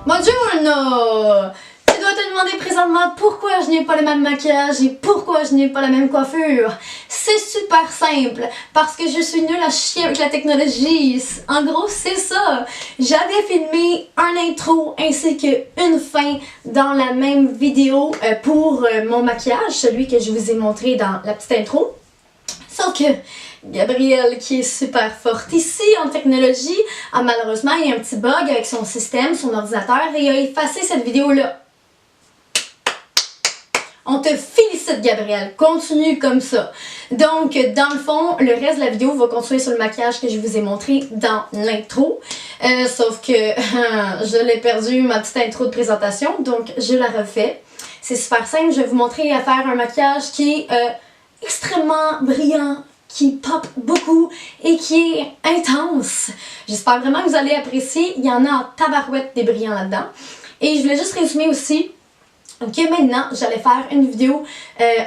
Buongiorno! Tu dois te demander présentement pourquoi je n'ai pas le même maquillage et pourquoi je n'ai pas la même coiffure. C'est super simple, parce que je suis nulle à chier avec la technologie. En gros, c'est ça. J'avais filmé un intro ainsi qu'une fin dans la même vidéo pour mon maquillage, celui que je vous ai montré dans la petite intro. Sauf que Gabrielle, qui est super forte ici en technologie, a malheureusement eu un petit bug avec son système, son ordinateur, et a effacé cette vidéo-là. On te félicite, Gabrielle. Continue comme ça. Donc, dans le fond, le reste de la vidéo va continuer sur le maquillage que je vous ai montré dans l'intro. Sauf que je l'ai perdu, ma petite intro de présentation, donc je la refais. C'est super simple. Je vais vous montrer à faire un maquillage qui est extrêmement brillant, qui pop beaucoup et qui est intense. J'espère vraiment que vous allez apprécier. Il y en a en tabarouette des brillants là-dedans. Et je voulais juste résumer aussi que maintenant, j'allais faire une vidéo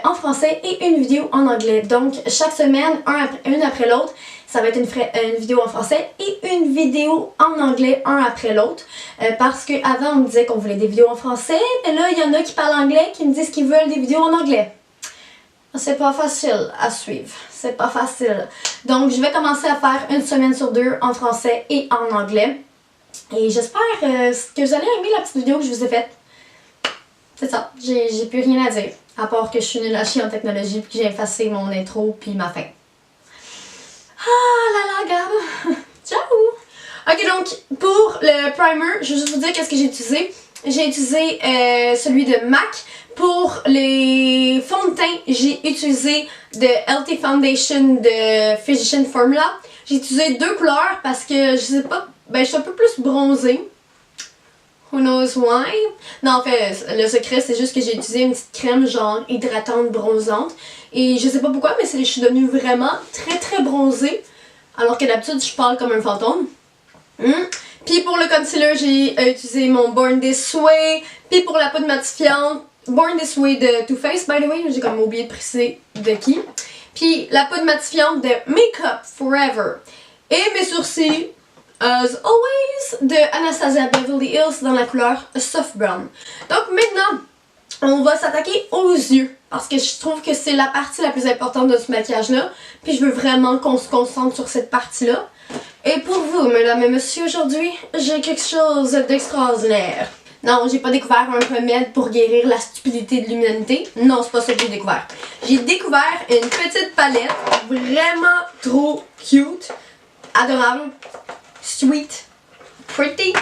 en français et une vidéo en anglais. Donc, chaque semaine, une après l'autre, ça va être une vidéo en français et une vidéo en anglais, un après l'autre. Parce qu'avant, on me disait qu'on voulait des vidéos en français, mais là, il y en a qui parlent anglais qui me disent qu'ils veulent des vidéos en anglais. C'est pas facile à suivre. C'est pas facile. Donc, je vais commencer à faire une semaine sur deux en français et en anglais. Et j'espère que vous allez aimer la petite vidéo que je vous ai faite. C'est ça. J'ai plus rien à dire. À part que je suis nulle à chier en technologie puis que j'ai effacé mon intro puis ma fin. Ah là là, Gab. Ciao! Ok, donc, pour le primer, je vais juste vous dire qu'est-ce que j'ai utilisé. J'ai utilisé celui de MAC. Pour les fonds de teint, j'ai utilisé de LT Foundation de Physician Formula. J'ai utilisé deux couleurs parce que je sais pas, je suis un peu plus bronzée. Who knows why? Non, en fait, le secret, c'est juste que j'ai utilisé une petite crème genre hydratante bronzante. Et je sais pas pourquoi, mais je suis devenue vraiment très bronzée. Alors que d'habitude, je parle comme un fantôme. Puis pour le concealer, j'ai utilisé mon Born This Way. Puis pour la poudre matifiante, Born This Way de Too Faced, by the way, j'ai comme oublié de préciser de qui. Puis la poudre matifiante de Make Up Forever. Et mes sourcils, as always, de Anastasia Beverly Hills dans la couleur Soft Brown. Donc maintenant, on va s'attaquer aux yeux. Parce que je trouve que c'est la partie la plus importante de ce maquillage-là. Puis je veux vraiment qu'on se concentre sur cette partie-là. Et pour vous, mesdames et messieurs, aujourd'hui, j'ai quelque chose d'extraordinaire. Non, j'ai pas découvert un remède pour guérir la stupidité de l'humanité. Non, c'est pas ça que j'ai découvert. J'ai découvert une petite palette vraiment trop cute, adorable, sweet, pretty.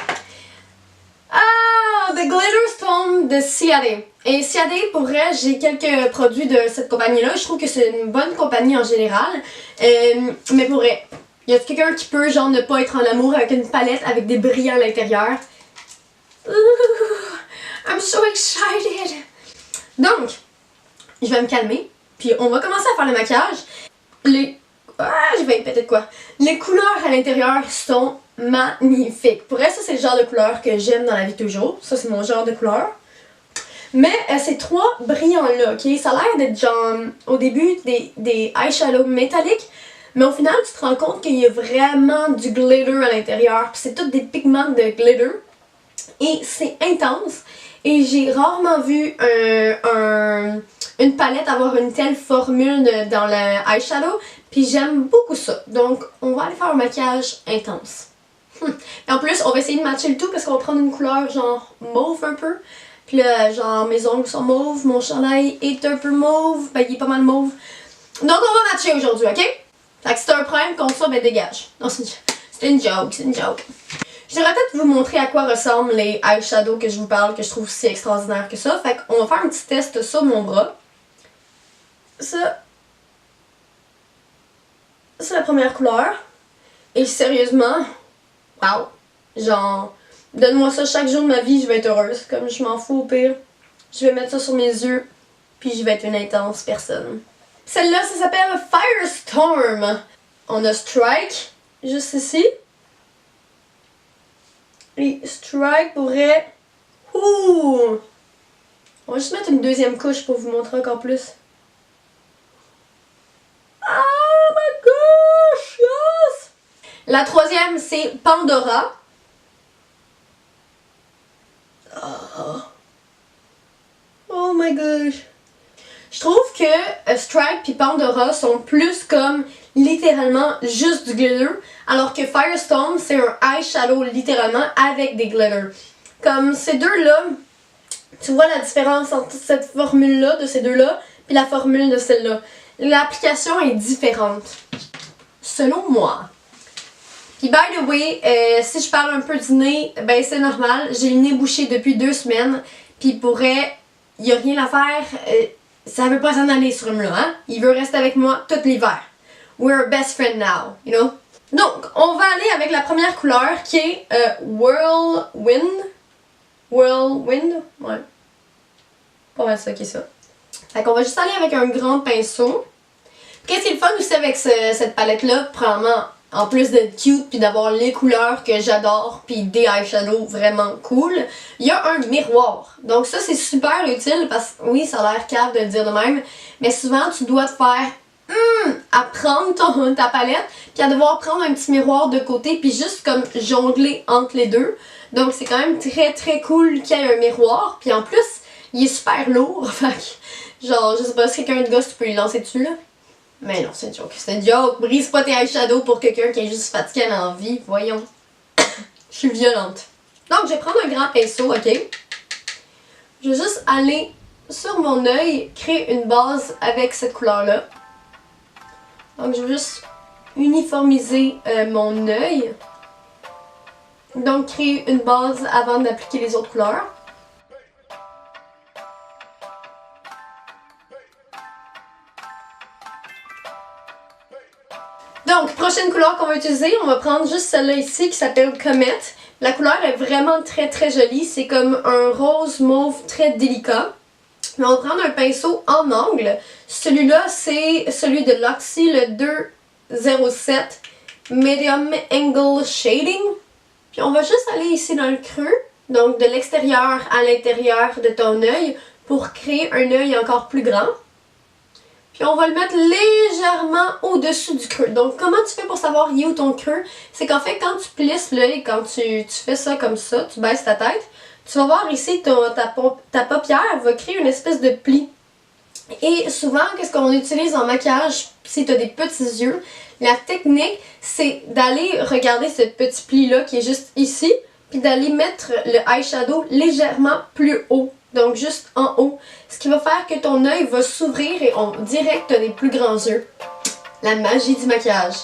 Ah, The Glitter Stone de Ciade. Et Ciade, pour vrai, j'ai quelques produits de cette compagnie-là. Je trouve que c'est une bonne compagnie en général. Mais pour vrai, y a quelqu'un qui peut genre ne pas être en amour avec une palette avec des brillants à l'intérieur? I'm so excited! Donc, je vais me calmer, puis on va commencer à faire le maquillage. Je vais péter de quoi? Les couleurs à l'intérieur sont magnifiques. Pour vrai, ça, c'est le genre de couleur que j'aime dans la vie toujours. Ça, c'est mon genre de couleur. Mais ces trois brillants-là, ok? Ça a l'air d'être genre, au début, des eyeshadows métalliques. Mais au final, tu te rends compte qu'il y a vraiment du glitter à l'intérieur. Puis c'est tous des pigments de glitter. Et c'est intense. Et j'ai rarement vu une palette avoir une telle formule dans le eyeshadow. Puis j'aime beaucoup ça. Donc, on va aller faire un maquillage intense. Et en plus, on va essayer de matcher le tout parce qu'on va prendre une couleur genre mauve un peu. Puis là, genre mes ongles sont mauves, mon chandail est un peu mauve. Ben, il est pas mal mauve. Donc, on va matcher aujourd'hui, ok? Fait que si t'as un problème contre ça, ben dégage. Non, c'est une joke, c'est une joke. Je devrais peut-être vous montrer à quoi ressemblent les eyeshadows que je vous parle, que je trouve si extraordinaire que ça. Fait qu'on va faire un petit test sur mon bras. Ça, c'est la première couleur. Et sérieusement, wow! Genre, donne-moi ça chaque jour de ma vie, je vais être heureuse. Comme je m'en fous au pire. Je vais mettre ça sur mes yeux, puis je vais être une intense personne. Celle-là, ça s'appelle Firestorm. On a Strike, juste ici. Et Strike pourrait... Ouh! On va juste mettre une deuxième couche pour vous montrer encore plus. Oh my gosh! Yes! La troisième, c'est Pandora. que Stripe puis Pandora sont plus comme littéralement juste du glitter, alors que Firestone c'est un eyeshadow littéralement avec des glitters. Comme ces deux-là, tu vois la différence entre cette formule-là de ces deux-là puis la formule de celle-là. L'application est différente, selon moi. Puis by the way, si je parle un peu du nez, ben c'est normal, j'ai le nez bouché depuis 2 semaines, puis pour vrai, y a rien à faire, ça veut pas s'en aller ce rhume-là, hein? Il veut rester avec moi tout l'hiver. We're best friends now, you know? Donc, on va aller avec la première couleur qui est Whirlwind. Whirlwind? Ouais. Pas mal ça qui est ça. Fait qu'on va juste aller avec un grand pinceau. Qu'est-ce qui est le fun aussi avec cette palette-là? Probablement, en plus d'être cute puis d'avoir les couleurs que j'adore puis des eyeshadows vraiment cool, il y a un miroir. Donc ça, c'est super utile parce que oui, ça a l'air cave de le dire de même, mais souvent, tu dois te faire à prendre ta palette puis à devoir prendre un petit miroir de côté puis juste comme jongler entre les deux. Donc c'est quand même très très cool qu'il y ait un miroir. Puis en plus, il est super lourd. Fait que, genre, je sais pas, si quelqu'un de gosse, tu peux lui lancer dessus là. Mais non, c'est une joke. C'est une joke. Brise pas tes eyeshadows pour quelqu'un qui est juste fatigué à l'envie. Voyons. Je suis violente. Donc, je vais prendre un grand pinceau, ok? Je vais juste aller sur mon œil, créer une base avec cette couleur-là. Donc, je vais juste uniformiser mon œil. Donc, créer une base avant d'appliquer les autres couleurs. Donc, prochaine couleur qu'on va utiliser, on va prendre juste celle-là ici qui s'appelle Comet. La couleur est vraiment très très jolie, c'est comme un rose mauve très délicat. Mais on va prendre un pinceau en angle. Celui-là, c'est celui de Luxie, le 207 Medium Angle Shading. Puis on va juste aller ici dans le creux, donc de l'extérieur à l'intérieur de ton œil pour créer un œil encore plus grand. Puis on va le mettre légèrement au-dessus du creux. Donc comment tu fais pour savoir il est où ton creux? C'est qu'en fait quand tu plisses l'œil, quand tu fais ça comme ça, tu baisses ta tête, tu vas voir ici ta paupière va créer une espèce de pli. Et souvent, qu'est-ce qu'on utilise en maquillage si tu as des petits yeux? La technique, c'est d'aller regarder ce petit pli-là qui est juste ici, puis d'aller mettre le eyeshadow légèrement plus haut. Donc juste en haut. Ce qui va faire que ton œil va s'ouvrir et on dirait que tu as des plus grands yeux. La magie du maquillage.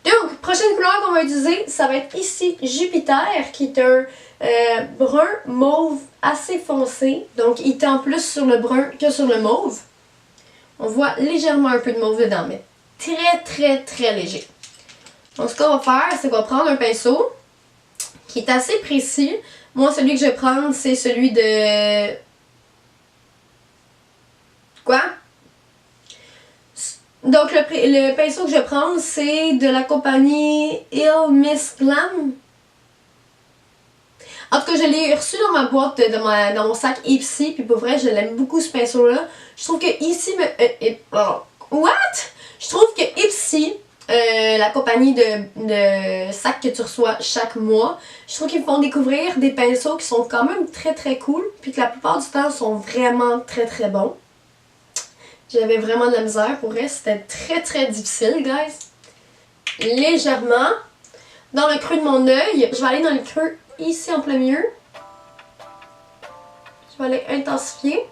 Donc, prochaine couleur qu'on va utiliser, ça va être ici Jupiter, qui est un brun mauve assez foncé. Donc, il tend plus sur le brun que sur le mauve. On voit légèrement un peu de mauve dedans, mais très très très léger. Donc, ce qu'on va faire, c'est qu'on va prendre un pinceau qui est assez précis. Moi, celui que je vais prendre, c'est celui de... Quoi? Donc, le pinceau que je vais prendre, c'est de la compagnie Il Miss Glam. En tout cas, je l'ai reçu dans ma boîte, dans mon sac Ipsy, puis pour vrai, je l'aime beaucoup ce pinceau-là. Je trouve que ici... What? Je trouve que Ipsy, la compagnie de sacs que tu reçois chaque mois, je trouve qu'ils font découvrir des pinceaux qui sont quand même très très cool, puis que la plupart du temps sont vraiment très très bons. J'avais vraiment de la misère pour vrai, c'était très très difficile, guys. Légèrement, dans le creux de mon œil, je vais aller dans le creux ici en plein milieu. Je vais aller intensifier.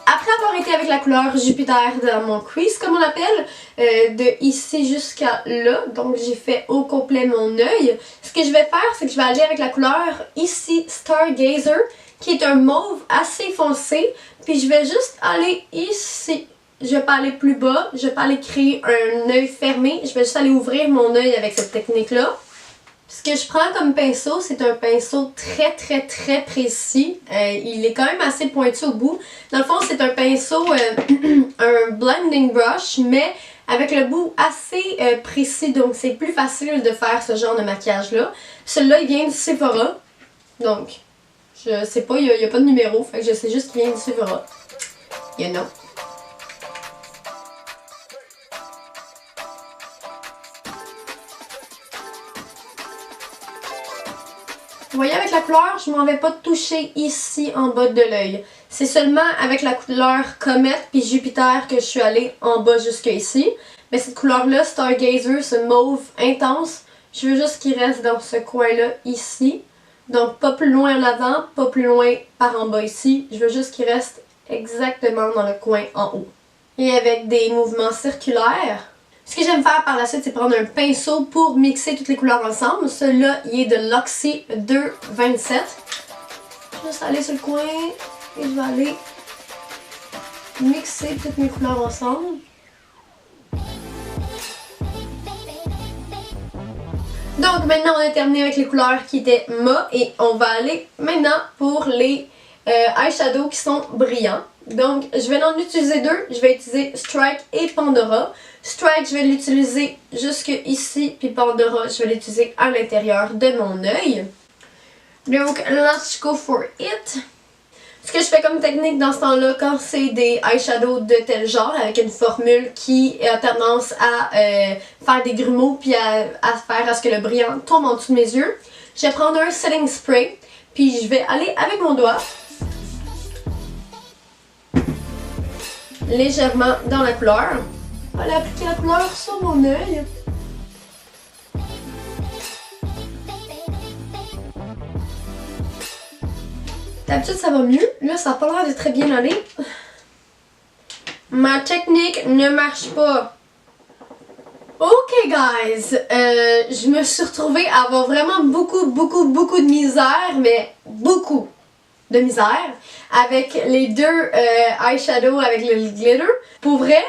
Après avoir été avec la couleur Jupiter dans mon crease, comme on l'appelle, de ici jusqu'à là, donc j'ai fait au complet mon œil. Ce que je vais faire, c'est que je vais aller avec la couleur ici Stargazer, qui est un mauve assez foncé, puis je vais juste aller ici. Je vais pas aller plus bas, je vais pas aller créer un œil fermé, je vais juste aller ouvrir mon œil avec cette technique-là. Ce que je prends comme pinceau, c'est un pinceau très très très précis. Il est quand même assez pointu au bout. Dans le fond, c'est un pinceau, un blending brush, mais avec le bout assez précis, donc c'est plus facile de faire ce genre de maquillage-là. Celui-là, il vient de Sephora, donc je sais pas, il y a pas de numéro, fait que je sais juste qu'il vient de Sephora. You know. Vous voyez avec la couleur, je m'en vais pas toucher ici en bas de l'œil. C'est seulement avec la couleur Comète puis Jupiter que je suis allée en bas jusque ici. Mais cette couleur-là, Stargazer, ce mauve intense, je veux juste qu'il reste dans ce coin-là ici. Donc pas plus loin en avant, pas plus loin par en bas ici. Je veux juste qu'il reste exactement dans le coin en haut. Et avec des mouvements circulaires. Ce que j'aime faire par la suite, c'est prendre un pinceau pour mixer toutes les couleurs ensemble. Celui-là, il est de Luxie 227. Je vais juste aller sur le coin et je vais aller mixer toutes mes couleurs ensemble. Donc maintenant, on a terminé avec les couleurs qui étaient mat et on va aller maintenant pour les eyeshadows qui sont brillants. Donc, je vais en utiliser deux. Je vais utiliser Strike et Pandora. Strike, je vais l'utiliser jusque ici, puis Pandora, je vais l'utiliser à l'intérieur de mon œil. Donc, let's go for it. Ce que je fais comme technique dans ce temps-là, quand c'est des eyeshadows de tel genre, avec une formule qui a tendance à faire des grumeaux, puis à faire à ce que le brillant tombe en dessous de mes yeux, je vais prendre un setting spray, puis je vais aller avec mon doigt légèrement dans la couleur. Je vais aller appliquer la couleur sur mon œil. D'habitude ça va mieux. Là ça n'a pas l'air de très bien aller. Ma technique ne marche pas. Ok guys, je me suis retrouvée à avoir vraiment beaucoup de misère, mais beaucoup de misère avec les deux eyeshadows avec le glitter. Pour vrai,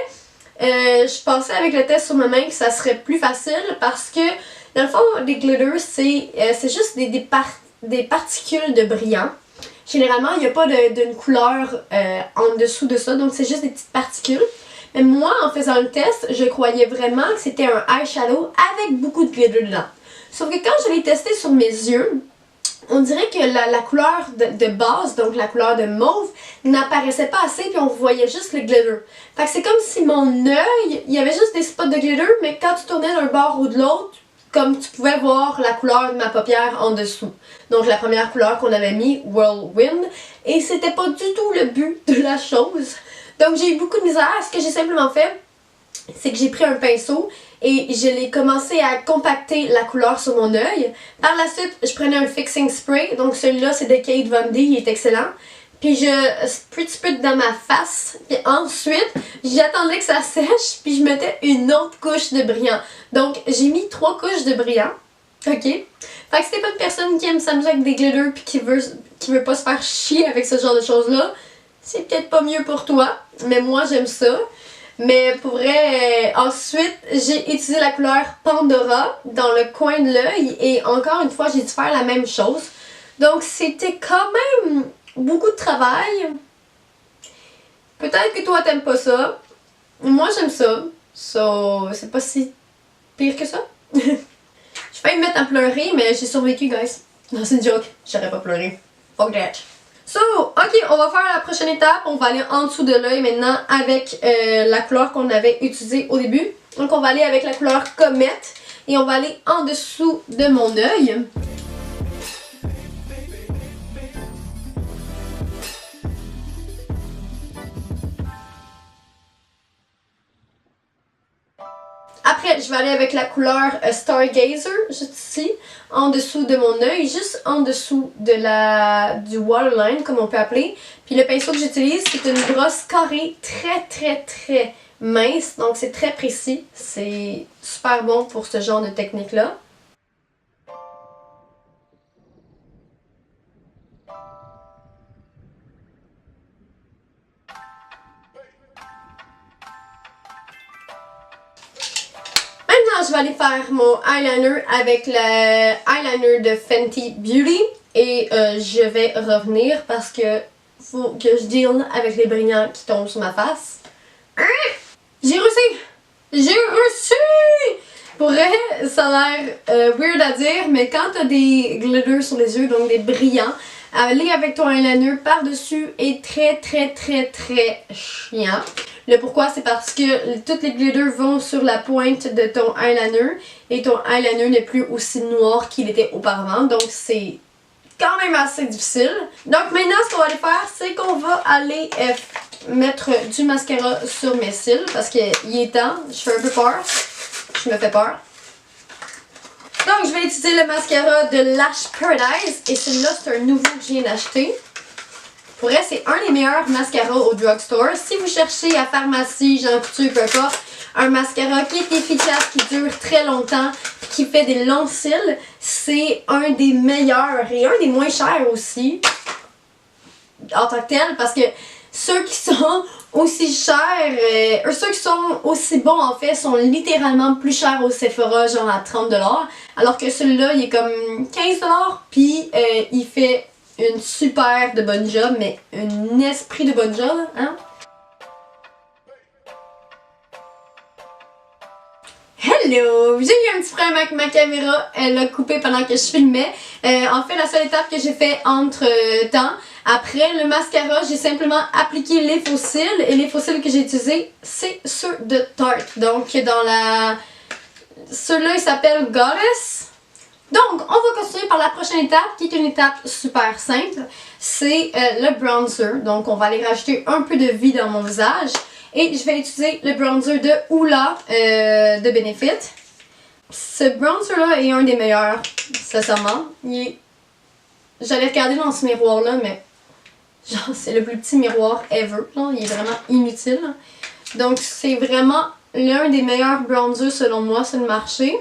je pensais avec le test sur ma main que ça serait plus facile parce que dans le fond, les glitters, c'est juste des particules de brillant. Généralement, il n'y a pas d'une couleur en dessous de ça, donc c'est juste des petites particules. Mais moi, en faisant le test, je croyais vraiment que c'était un eyeshadow avec beaucoup de glitter dedans. Sauf que quand je l'ai testé sur mes yeux, on dirait que la couleur de base, donc la couleur de mauve, n'apparaissait pas assez puis on voyait juste le glitter. Fait que c'est comme si mon œil, il y avait juste des spots de glitter, mais quand tu tournais d'un bord ou de l'autre, comme tu pouvais voir la couleur de ma paupière en dessous. Donc la première couleur qu'on avait mis, Whirlwind, et c'était pas du tout le but de la chose. Donc j'ai eu beaucoup de misère. Ce que j'ai simplement fait, c'est que j'ai pris un pinceau et je l'ai commencé à compacter la couleur sur mon œil. Par la suite, je prenais un fixing spray, donc celui-là c'est de Kate Von D, il est excellent. Puis je spritz dans ma face, puis ensuite j'attendais que ça sèche, puis je mettais une autre couche de brillant. Donc j'ai mis 3 couches de brillant, ok? Fait que si t'es pas une personne qui aime s'amuser avec des glitters puis qui veut pas se faire chier avec ce genre de choses là, c'est peut-être pas mieux pour toi, mais moi j'aime ça. Mais pour vrai, ensuite, j'ai utilisé la couleur Pandora dans le coin de l'œil et encore une fois, j'ai dû faire la même chose. Donc c'était quand même beaucoup de travail. Peut-être que toi t'aimes pas ça. Moi j'aime ça. So, c'est pas si pire que ça. J'ai failli me mettre à pleurer, mais j'ai survécu, guys. Non, c'est une joke. J'aurais pas pleuré. Fuck that. So, ok, on va faire la prochaine étape. On va aller en dessous de l'œil maintenant avec la couleur qu'on avait utilisée au début. Donc on va aller avec la couleur Comète et on va aller en dessous de mon œil. Après, je vais aller avec la couleur Stargazer, juste ici, en dessous de mon œil, juste en dessous de du waterline, comme on peut appeler. Puis le pinceau que j'utilise, c'est une brosse carrée très mince, donc c'est très précis. C'est super bon pour ce genre de technique-là. Maintenant, je vais aller faire mon eyeliner avec le eyeliner de Fenty Beauty. Et je vais revenir parce que faut que je deal avec les brillants qui tombent sur ma face. J'ai réussi! J'ai reçu! Pour vrai, ça a l'air weird à dire, mais quand t'as des glitters sur les yeux, donc des brillants, aller avec ton eyeliner par-dessus est très chiant. Le pourquoi, c'est parce que tous les glitters vont sur la pointe de ton eyeliner et ton eyeliner n'est plus aussi noir qu'il était auparavant, donc c'est quand même assez difficile. Donc maintenant, ce qu'on va aller faire, c'est qu'on va aller mettre du mascara sur mes cils parce qu'il est temps. Je fais un peu peur. Je me fais peur. Donc, je vais utiliser le mascara de Lash Paradise. Et celui-là, c'est un nouveau que je viens d'acheter. Pour vrai, c'est un des meilleurs mascaras au drugstore. Si vous cherchez à pharmacie, Jean Coutu, peu importe, un mascara qui est efficace, qui dure très longtemps, qui fait des longs cils, c'est un des meilleurs et un des moins chers aussi en tant que tel, parce que ceux qui sont aussi chers, ceux qui sont aussi bons en fait, sont littéralement plus chers au Sephora, genre à 30$, alors que celui-là, il est comme 15$, puis il fait une super de bonne job, mais un esprit de bonne job, hein? Hello! J'ai eu un petit problème avec ma caméra, elle a coupé pendant que je filmais. En fait, la seule étape que j'ai fait entre temps, après le mascara, j'ai simplement appliqué les faux cils et les faux cils que j'ai utilisés, c'est ceux de Tarte. Donc, ceux-là, ils s'appellent Goddess. Donc, on va continuer par la prochaine étape, qui est une étape super simple. C'est le bronzer. Donc, on va aller rajouter un peu de vie dans mon visage. Et je vais utiliser le bronzer de Hoola de Benefit. Ce bronzer-là est un des meilleurs, sincèrement. J'allais regarder dans ce miroir-là, mais genre, c'est le plus petit miroir ever. Là. Il est vraiment inutile. Donc, c'est vraiment l'un des meilleurs bronzers selon moi sur le marché.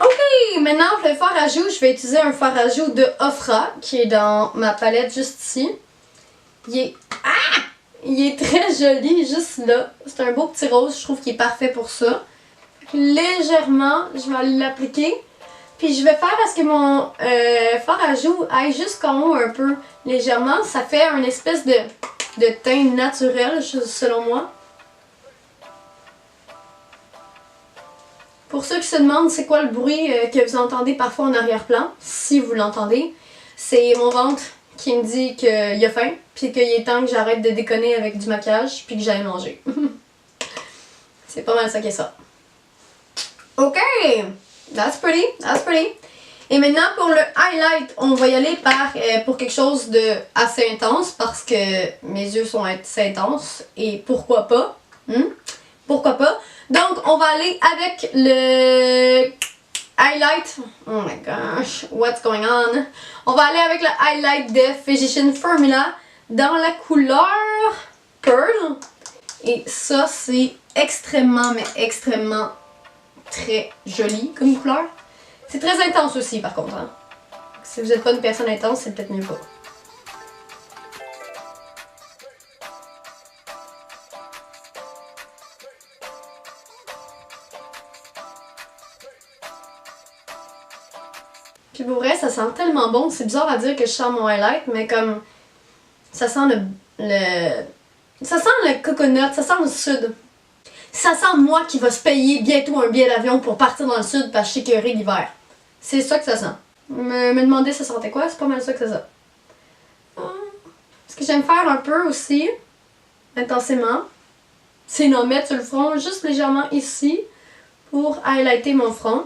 Ok, maintenant pour le fard à joues, je vais utiliser un fard à joues de Ofra qui est dans ma palette juste ici. Il est très joli juste là. C'est un beau petit rose, je trouve qu'il est parfait pour ça. Légèrement, je vais aller l'appliquer. Puis je vais faire à ce que mon fard à joues aille jusqu'en haut un peu légèrement. Ça fait une espèce de teint naturel selon moi. Pour ceux qui se demandent c'est quoi le bruit que vous entendez parfois en arrière-plan, si vous l'entendez, c'est mon ventre qui me dit qu'il a faim, puis qu'il est temps que j'arrête de déconner avec du maquillage, puis que j'aille manger. C'est pas mal ça qui est ça. Ok, that's pretty, that's pretty. Et maintenant pour le highlight, on va y aller pour quelque chose de assez intense, parce que mes yeux sont assez intenses, et pourquoi pas, pourquoi pas. Donc, on va aller avec le highlight. Oh my gosh, what's going on? On va aller avec le highlight de Physician Formula dans la couleur Pearl. Et ça, c'est extrêmement, mais extrêmement très joli comme couleur. C'est très intense aussi, par contre. Hein? Si vous n'êtes pas une personne intense, c'est peut-être mieux pas. Puis pour vrai, ça sent tellement bon. C'est bizarre à dire que je sens mon highlight, mais comme ça sent ça sent le coconut, ça sent le sud. Ça sent moi qui va se payer bientôt un billet d'avion pour partir dans le sud parce que je sais qu'il y aurait l'hiver. C'est ça que ça sent. Me demander ça sentait quoi, c'est pas mal ça que ça sent. Ce que j'aime faire un peu aussi, intensément, c'est d'en mettre sur le front juste légèrement ici pour highlighter mon front.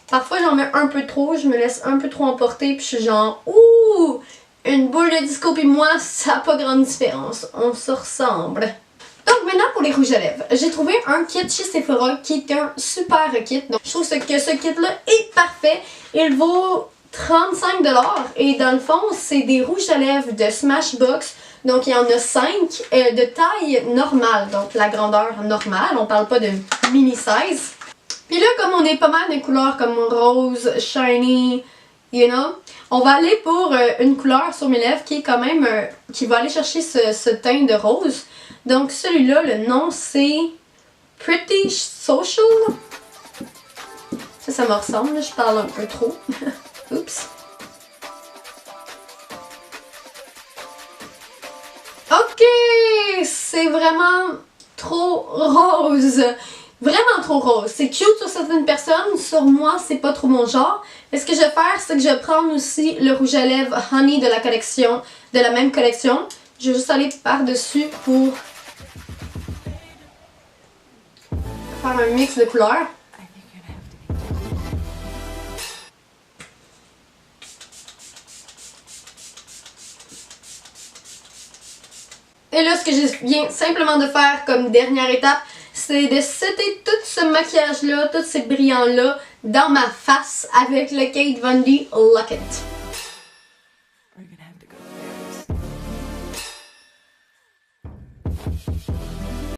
Parfois, j'en mets un peu trop, je me laisse un peu trop emporter, puis je suis genre, ouh, une boule de disco puis moi, ça n'a pas grande différence. On se ressemble. Donc maintenant pour les rouges à lèvres, j'ai trouvé un kit chez Sephora qui est un super kit. Donc je trouve que ce kit-là est parfait. Il vaut 35$ et dans le fond, c'est des rouges à lèvres de Smashbox. Donc il y en a 5 de taille normale, donc la grandeur normale. On parle pas de mini size. Puis là, comme on est pas mal de couleurs comme rose, shiny, you know, on va aller pour une couleur sur mes lèvres qui est quand même, qui va aller chercher ce teint de rose. Donc celui-là, le nom c'est Pretty Social. Ça me ressemble, je parle un peu trop. Oups. c'est vraiment trop rose. Vraiment trop rose. C'est cute sur certaines personnes, sur moi, c'est pas trop mon genre. Mais ce que je vais faire, c'est que je vais prendre aussi le rouge à lèvres Honey de la collection, de la même collection. Je vais juste aller par-dessus pour faire un mix de couleurs. Et là, ce que je viens simplement de faire comme dernière étape, c'est de setter tout ce maquillage-là, tous ces brillants-là dans ma face avec le Kate Von D Lock-It.